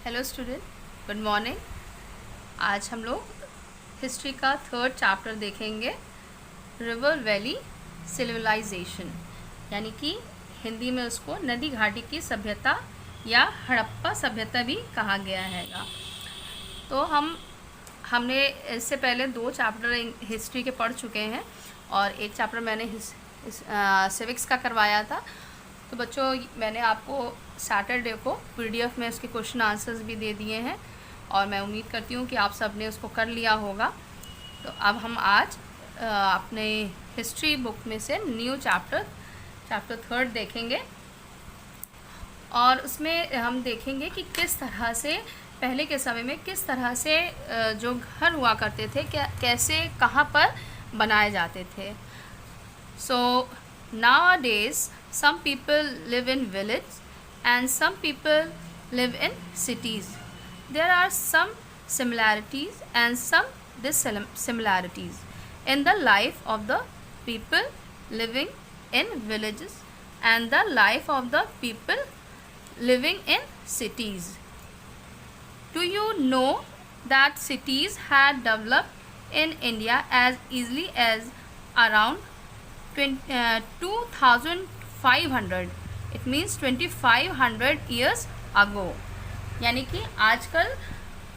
Hello student, good morning. आज हम लोग हिस्ट्री का थर्ड चैप्टर देखेंगे, रिवर वैली सिविलाइजेशन, यानी कि हिंदी में उसको नदी घाटी की सभ्यता या हड़प्पा सभ्यता भी कहा गया हैगा। तो हमने इससे पहले 2 चैप्टर हिस्ट्री के पढ़ चुके हैं और एक चैप्टर मैंने सिविक्स का करवाया था। तो बच्चों, मैंने आपको सैटरडे को पीडीएफ में उसके क्वेश्चन आंसर्स भी दे दिए हैं और मैं उम्मीद करती हूँ कि आप सब ने उसको कर लिया होगा। तो अब हम आज अपने हिस्ट्री बुक में से न्यू चैप्टर थर्ड देखेंगे और उसमें हम देखेंगे कि किस तरह से पहले के समय में किस तरह से जो घर हुआ करते थे कैसे कहाँ पर बनाए जाते थे। सो nowadays some people live in village and some people live in cities. There are some similarities and some dissimilarities in the life of the people living in villages and the life of the people living in cities. Do you know that cities had developed in India as easily as around 2500, it means 2500 years ago। यानी कि आजकल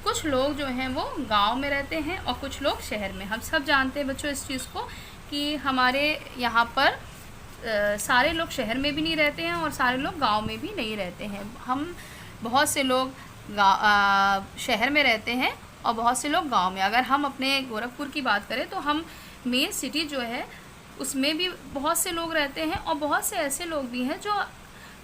कुछ लोग जो हैं वो गांव में रहते हैं और कुछ लोग शहर में। हम सब जानते हैं बच्चों इस चीज़ को कि हमारे यहाँ पर सारे लोग शहर में भी नहीं रहते हैं और सारे लोग गांव में भी नहीं रहते हैं। हम बहुत से लोग शहर में रहते हैं और बहुत से लोग गांव में। अगर हम अपने गोरखपुर की बात करें तो हम मेन सिटी जो है उसमें भी बहुत से लोग रहते हैं और बहुत से ऐसे लोग भी हैं जो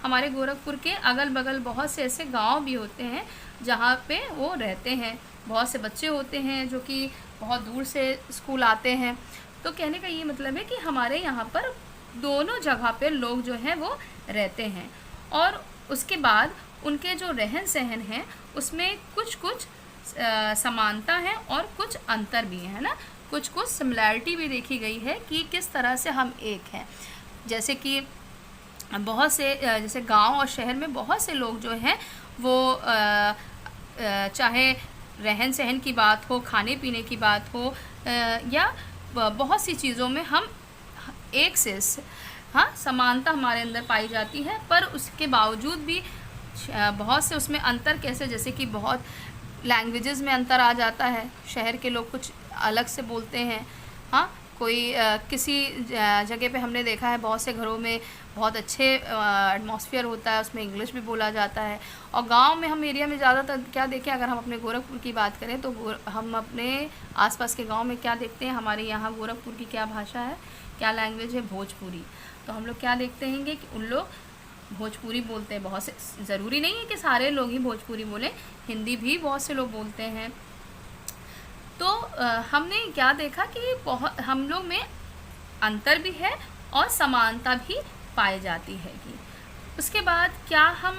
हमारे गोरखपुर के अगल बगल बहुत से ऐसे गांव भी होते हैं जहाँ पे वो रहते हैं। बहुत से बच्चे होते हैं जो कि बहुत दूर से स्कूल आते हैं। तो कहने का ये मतलब है कि हमारे यहाँ पर दोनों जगह पे लोग जो हैं वो रहते हैं और उसके बाद उनके जो रहन सहन हैं उसमें कुछ कुछ समानता है और कुछ अंतर भी है ना। कुछ कुछ सिमिलैरिटी भी देखी गई है कि किस तरह से हम एक हैं। जैसे कि बहुत से जैसे गांव और शहर में बहुत से लोग जो हैं वो चाहे रहन सहन की बात हो, खाने पीने की बात हो या बहुत सी चीज़ों में हम एक से समानता हमारे अंदर पाई जाती है। पर उसके बावजूद भी बहुत से उसमें अंतर कैसे, जैसे कि बहुत लैंग्वेजेस में अंतर आ जाता है। शहर के लोग कुछ अलग से बोलते हैं। कोई किसी जगह पे हमने देखा है बहुत से घरों में बहुत अच्छे एटमॉस्फेयर होता है, उसमें इंग्लिश भी बोला जाता है। और गांव में हम एरिया में ज़्यादातर क्या देखें, अगर हम अपने गोरखपुर की बात करें तो हम अपने आसपास के गांव में क्या देखते हैं, हमारे यहाँ गोरखपुर की क्या भाषा है, क्या लैंग्वेज है, भोजपुरी। तो हम लोग क्या देखते हैं कि उन लोग भोजपुरी बोलते हैं। बहुत से, ज़रूरी नहीं है कि सारे लोग ही भोजपुरी बोलें, हिंदी भी बहुत से लोग बोलते हैं। तो हमने क्या देखा कि बहुत हम लोग में अंतर भी है और समानता भी पाई जाती है। कि उसके बाद क्या हम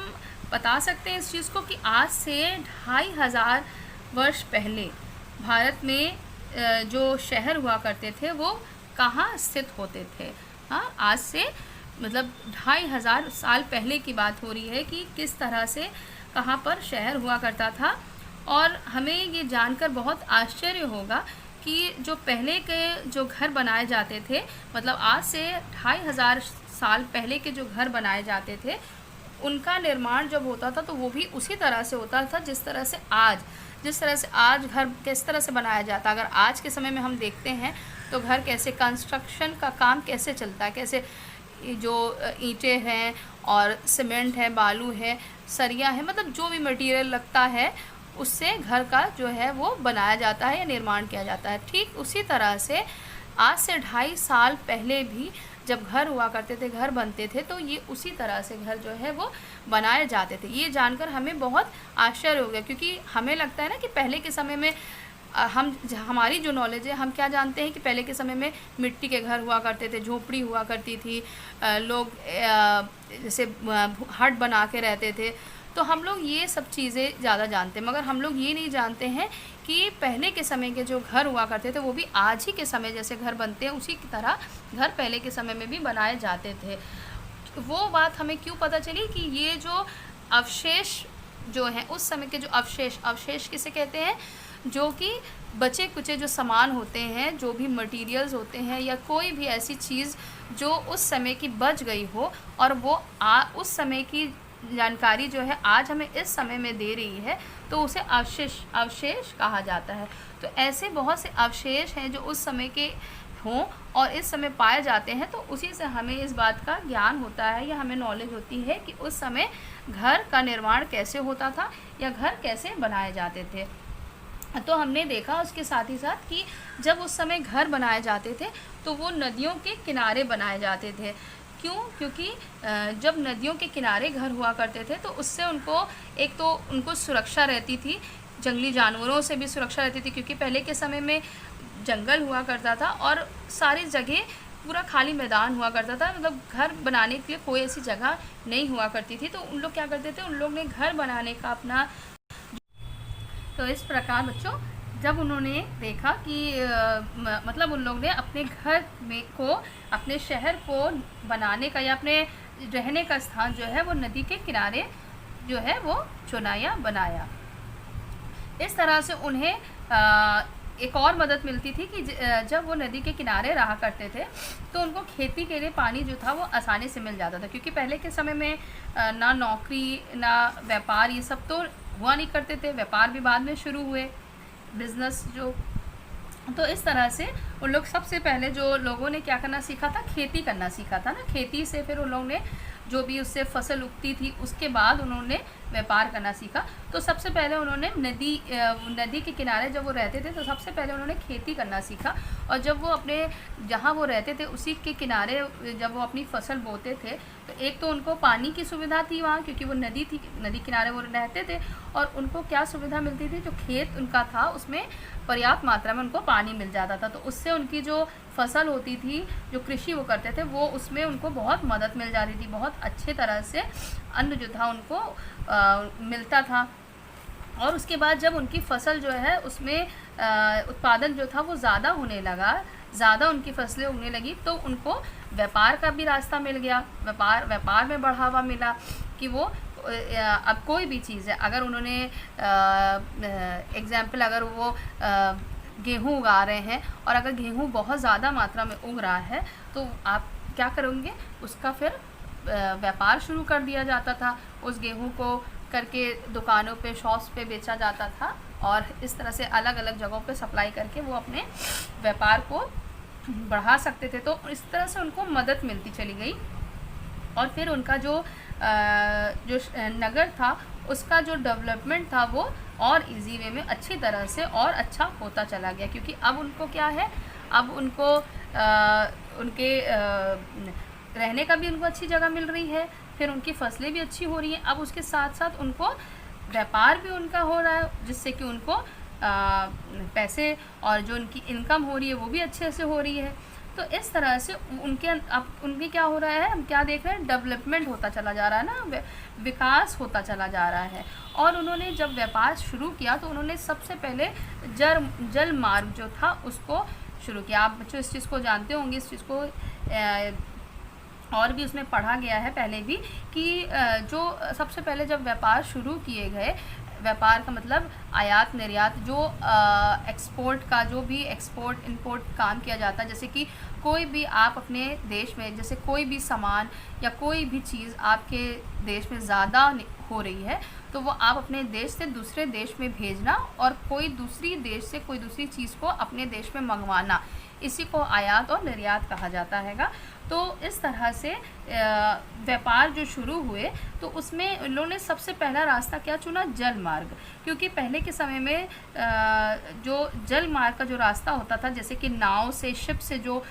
बता सकते हैं इस चीज़ को कि आज से 2500 वर्ष पहले भारत में जो शहर हुआ करते थे वो कहाँ स्थित होते थे। आज से मतलब 2500 साल पहले की बात हो रही है कि किस तरह से कहाँ पर शहर हुआ करता था। और हमें ये जानकर बहुत आश्चर्य होगा कि जो पहले के जो घर बनाए जाते थे, मतलब आज से 2500 साल पहले के जो घर बनाए जाते थे उनका निर्माण जब होता था तो वो भी उसी तरह से होता था जिस तरह से आज घर किस तरह से बनाया जाता। अगर आज के समय में हम देखते हैं तो घर कैसे, कंस्ट्रक्शन का काम कैसे चलता है, कैसे जो ईंटें हैं और सीमेंट है, बालू है, सरिया है, मतलब जो भी मटेरियल लगता है उससे घर का जो है वो बनाया जाता है या निर्माण किया जाता है। ठीक उसी तरह से आज से 2.5 साल पहले भी जब घर हुआ करते थे, घर बनते थे, तो ये उसी तरह से घर जो है वो बनाए जाते थे। ये जानकर हमें बहुत आश्चर्य हो गया क्योंकि हमें लगता है ना कि पहले के समय में हमारी जो नॉलेज है, हम क्या जानते हैं कि पहले के समय में मिट्टी के घर हुआ करते थे, झोपड़ी हुआ करती थी, लोग जैसे हट बना के रहते थे। तो हम लोग ये सब चीज़ें ज़्यादा जानते हैं, मगर हम लोग ये नहीं जानते हैं कि पहले के समय के जो घर हुआ करते थे वो भी आज ही के समय जैसे घर बनते हैं उसी की तरह घर पहले के समय में भी बनाए जाते थे। वो बात हमें क्यों पता चली कि ये जो अवशेष जो हैं उस समय के जो अवशेष किसे कहते हैं, जो कि बचे कुचे जो सामान होते हैं, जो भी मटेरियल्स होते हैं या कोई भी ऐसी चीज़ जो उस समय की बच गई हो और वो उस समय की जानकारी जो है आज हमें इस समय में दे रही है, तो उसे अवशेष कहा जाता है। तो ऐसे बहुत से अवशेष हैं जो उस समय के हों और इस समय पाए जाते हैं, तो उसी से हमें इस बात का ज्ञान होता है या हमें नॉलेज होती है कि उस समय घर का निर्माण कैसे होता था या घर कैसे बनाए जाते थे। तो हमने देखा उसके साथ ही साथ कि जब उस समय घर बनाए जाते थे तो वो नदियों के किनारे बनाए जाते थे। क्यों? क्योंकि जब नदियों के किनारे घर हुआ करते थे तो उससे उनको एक तो उनको सुरक्षा रहती थी, जंगली जानवरों से भी सुरक्षा रहती थी, क्योंकि पहले के समय में जंगल हुआ करता था और सारी जगह पूरा खाली मैदान हुआ करता था, मतलब घर बनाने के लिए कोई ऐसी जगह नहीं हुआ करती थी। तो उन लोग क्या करते थे, उन लोग ने घर बनाने का अपना, तो इस प्रकार बच्चों जब उन्होंने देखा कि मतलब उन लोग ने अपने घर में को, अपने शहर को बनाने का या अपने रहने का स्थान जो है वो नदी के किनारे जो है वो चुना या बनाया। इस तरह से उन्हें एक और मदद मिलती थी कि जब वो नदी के किनारे रहा करते थे तो उनको खेती के लिए पानी जो था वो आसानी से मिल जाता था, क्योंकि पहले के समय में ना नौकरी ना व्यापार ये सब तो हुआ नहीं करते थे, व्यापार भी बाद में शुरू हुए, बिजनेस जो। तो इस तरह से उन लोग सबसे पहले जो लोगों ने क्या करना सीखा था, खेती करना सीखा था ना। खेती से फिर उन लोगों ने जो भी उससे फसल उगती थी उसके बाद उन्होंने व्यापार करना सीखा। तो सबसे पहले उन्होंने नदी के किनारे जब वो रहते थे तो सबसे पहले उन्होंने खेती करना सीखा, और जब वो अपने जहाँ वो रहते थे उसी के किनारे जब वो अपनी फसल बोते थे तो एक तो उनको पानी की सुविधा थी वहाँ, क्योंकि वो नदी थी, नदी किनारे वो रहते थे, और उनको क्या सुविधा मिलती थी, जो खेत उनका था उसमें पर्याप्त मात्रा में उनको पानी मिल जाता था। तो उससे उनकी जो फसल होती थी, जो कृषि वो करते थे, वो उसमें उनको बहुत मदद मिल जाती थी, बहुत अच्छे तरह से अन्न जो था उनको मिलता था। और उसके बाद जब उनकी फसल जो है उसमें उत्पादन जो था वो ज़्यादा होने लगा, ज़्यादा उनकी फसलें उगने लगी, तो उनको व्यापार का भी रास्ता मिल गया, व्यापार में बढ़ावा मिला कि वो अब कोई भी चीज़ है, अगर उन्होंने एग्जाम्पल अगर वो गेहूँ उगा रहे हैं और अगर गेहूँ बहुत ज़्यादा मात्रा में उग रहा है तो आप क्या करेंगे, उसका फिर व्यापार शुरू कर दिया जाता था। उस गेहूँ को करके दुकानों पे, शॉप्स पे बेचा जाता था और इस तरह से अलग अलग जगहों पे सप्लाई करके वो अपने व्यापार को बढ़ा सकते थे। तो इस तरह से उनको मदद मिलती चली गई और फिर उनका जो नगर था उसका जो डेवलपमेंट था वो और इजी वे में अच्छी तरह से और अच्छा होता चला गया, क्योंकि अब उनको क्या है, अब उनको उनके रहने का भी उनको अच्छी जगह मिल रही है, फिर उनकी फसलें भी अच्छी हो रही हैं। अब उसके साथ साथ उनको व्यापार भी उनका हो रहा है, जिससे कि उनको पैसे और जो उनकी इनकम हो रही है वो भी अच्छे से हो रही है। तो इस तरह से उनके क्या हो रहा है, हम क्या देख रहे हैं, डेवलपमेंट होता चला जा रहा है ना, विकास होता चला जा रहा है। और उन्होंने जब व्यापार शुरू किया तो उन्होंने सबसे पहले जल मार्ग जो था उसको शुरू किया। आप बच्चों इस चीज़ को जानते होंगे, इस चीज़ को और भी उसमें पढ़ा गया है पहले भी कि जो सबसे पहले जब व्यापार शुरू किए गए, व्यापार का मतलब आयात निर्यात, जो एक्सपोर्ट का, जो भी एक्सपोर्ट इंपोर्ट काम किया जाता है, जैसे कि कोई भी आप अपने देश में, जैसे कोई भी सामान या कोई भी चीज़ आपके देश में ज़्यादा हो रही है तो वो आप अपने देश से दूसरे देश में भेजना और कोई दूसरी देश से कोई दूसरी चीज़ को अपने देश में मंगवाना, इसी को आयात और निर्यात कहा जाता हैगा। तो इस तरह से व्यापार जो शुरू हुए तो उसमें उन लोगों ने सबसे पहला रास्ता क्या चुना, जल मार्ग, क्योंकि पहले के समय में जो जल मार्ग का जो रास्ता होता था, जैसे कि नाव से, शिप से जो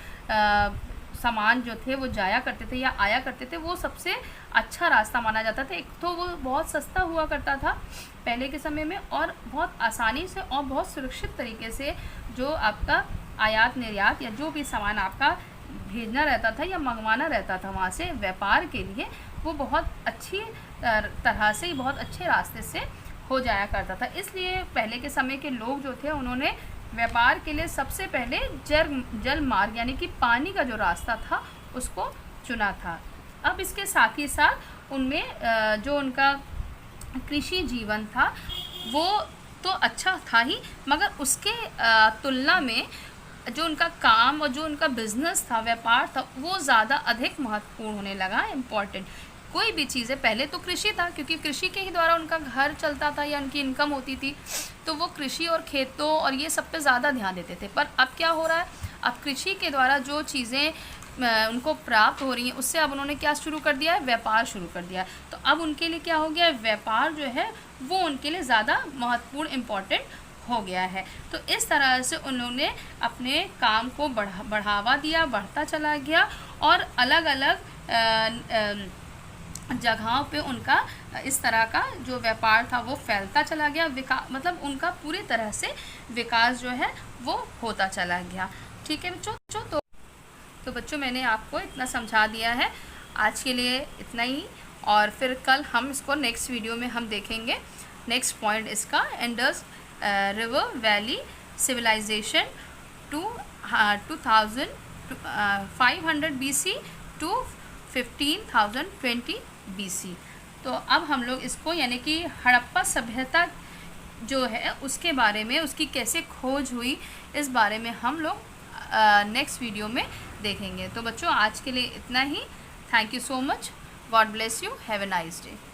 सामान जो थे वो जाया करते थे या आया करते थे, वो सबसे अच्छा रास्ता माना जाता था। एक तो वो बहुत सस्ता हुआ करता था पहले के समय में और बहुत आसानी से और बहुत सुरक्षित तरीके से जो आपका आयात निर्यात या जो भी सामान आपका भेजना रहता था या मंगवाना रहता था वहाँ से व्यापार के लिए, वो बहुत अच्छी तरह से, बहुत अच्छे रास्ते से हो जाया करता था। इसलिए पहले के समय के लोग जो थे उन्होंने व्यापार के लिए सबसे पहले जल मार्ग यानी कि पानी का जो रास्ता था उसको चुना था। अब इसके साथ ही साथ उनमें जो उनका कृषि जीवन था वो तो अच्छा था ही, मगर उसके तुलना में जो उनका काम और जो उनका बिजनेस था, व्यापार था, वो ज़्यादा अधिक महत्वपूर्ण होने लगा, इम्पॉर्टेंट। कोई भी चीज़ें, पहले तो कृषि था क्योंकि कृषि के ही द्वारा उनका घर चलता था या उनकी इनकम होती थी, तो वो कृषि और खेतों और ये सब पे ज़्यादा ध्यान देते थे। पर अब क्या हो रहा है, अब कृषि के द्वारा जो चीज़ें उनको प्राप्त हो रही हैं, उससे अब उन्होंने क्या शुरू कर दिया है, व्यापार शुरू कर दिया है। तो अब उनके लिए क्या हो गया है, व्यापार जो है वो उनके लिए ज़्यादा महत्वपूर्ण, इम्पॉर्टेंट हो गया है। तो इस तरह से उन्होंने अपने काम को बढ़ावा दिया, बढ़ता चला गया, और अलग अलग जगहों पे उनका इस तरह का जो व्यापार था वो फैलता चला गया, मतलब उनका पूरी तरह से विकास जो है वो होता चला गया। ठीक है बच्चों, तो बच्चों मैंने आपको इतना समझा दिया है, आज के लिए इतना ही, और फिर कल हम इसको नेक्स्ट वीडियो में हम देखेंगे नेक्स्ट पॉइंट इसका, Indus river valley civilisation 2500 BC to 15,020 BC। तो अब हम लोग इसको यानी कि हड़प्पा सभ्यता जो है उसके बारे में, उसकी कैसे खोज हुई, इस बारे में हम लोग नेक्स्ट वीडियो में देखेंगे। तो बच्चों आज के लिए इतना ही। Thank you so much, God bless you, have a nice day.